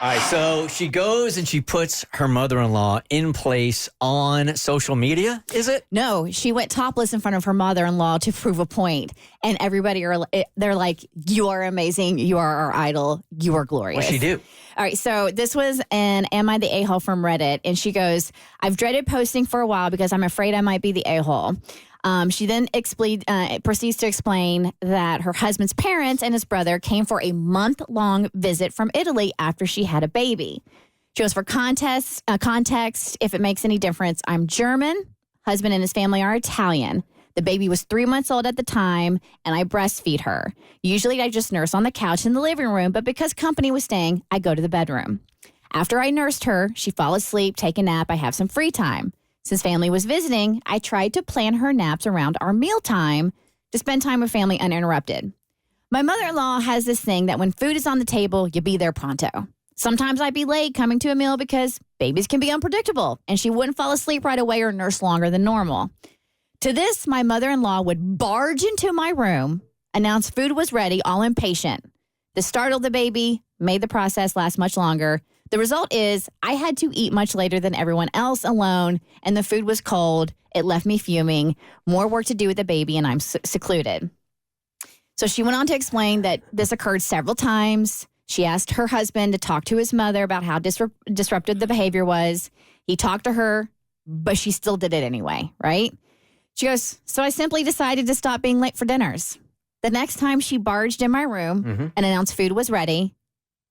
All right, so she goes and she puts her mother-in-law in place on social media, is it? No, she went topless in front of her mother-in-law to prove a point. And everybody, they're like, you are amazing. You are our idol. You are glorious. What'd she do? All right, so this was an Am I the A-hole from Reddit. And she goes, I've dreaded posting for a while because I'm afraid I might be the a-hole. She then proceeds to explain that her husband's parents and his brother came for a month-long visit from Italy after she had a baby. She goes, for context, if it makes any difference, I'm German. Husband and his family are Italian. The baby was 3 months old at the time, and I breastfeed her. Usually I just nurse on the couch in the living room, but because company was staying, I go to the bedroom. After I nursed her, she fall asleep, take a nap, I have some free time. Since family was visiting, I tried to plan her naps around our mealtime to spend time with family uninterrupted. My mother-in-law has this thing that when food is on the table, you be there pronto. Sometimes I'd be late coming to a meal because babies can be unpredictable, and she wouldn't fall asleep right away or nurse longer than normal. To this, my mother-in-law would barge into my room, announce food was ready, all impatient. This startled the baby, made the process last much longer. The result is I had to eat much later than everyone else alone, and the food was cold. It left me fuming. More work to do with the baby, and I'm secluded. So she went on to explain that this occurred several times. She asked her husband to talk to his mother about how disruptive the behavior was. He talked to her, but she still did it anyway, right? She goes, so I simply decided to stop being late for dinners. The next time she barged in my room and announced food was ready,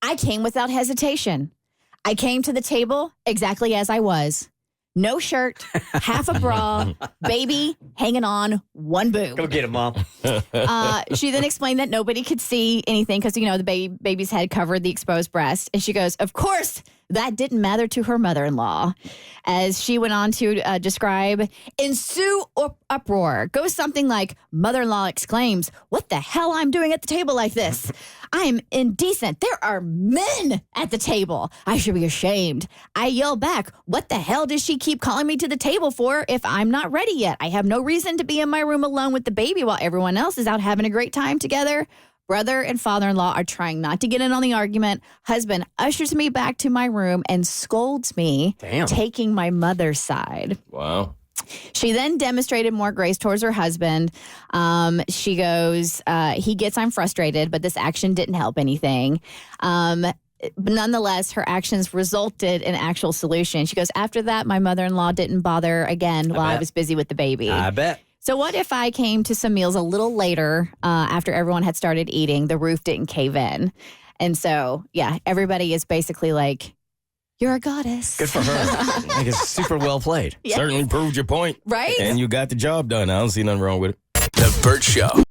I came without hesitation. I came to the table exactly as I was. No shirt, half a bra, baby hanging on one boob. Go get him, Mom. She then explained that nobody could see anything because, the baby's head covered the exposed breast. And she goes, of course, that didn't matter to her mother-in-law. As she went on to describe, ensue uproar. Goes something like, mother-in-law exclaims, what the hell I'm doing at the table like this? I am indecent. There are men at the table. I should be ashamed. I yell back, what the hell does she keep calling me to the table for if I'm not ready yet? I have no reason to be in my room alone with the baby while everyone else is out having a great time together. Brother and father-in-law are trying not to get in on the argument. Husband ushers me back to my room and scolds me, taking my mother's side. Wow. She then demonstrated more grace towards her husband. She goes, he gets I'm frustrated, but this action didn't help anything. But nonetheless, her actions resulted in actual solution. She goes, after that, my mother-in-law didn't bother again while I was busy with the baby. I bet. So what if I came to some meals a little later after everyone had started eating, the roof didn't cave in? And so, yeah, everybody is basically like, you're a goddess. Good for her. I think it's super well played. Yes. Certainly proved your point. Right? And you got the job done. I don't see nothing wrong with it. The Bert Show.